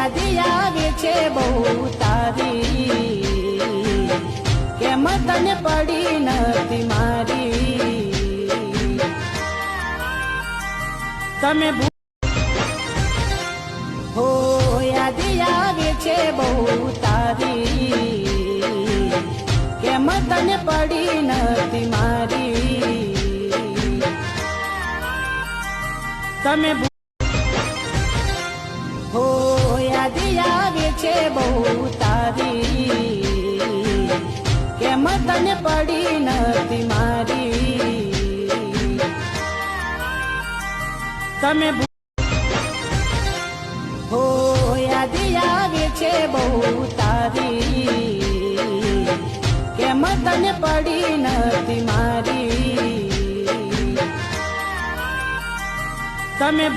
યાદી આવે છે બહુ તારી, કેમ તને પડી નથી મારી। તમે હો યાદી આવે છે બહુ તારી, કેમ તને પડી નથી મારી। તમે હો યાદી આવે છે બહુ તારી, કેમ તને પડી નથી મારી। તમે હો યાદી આવે છે બહુ તારી, કેમ તને પડી નથી મારી। તમે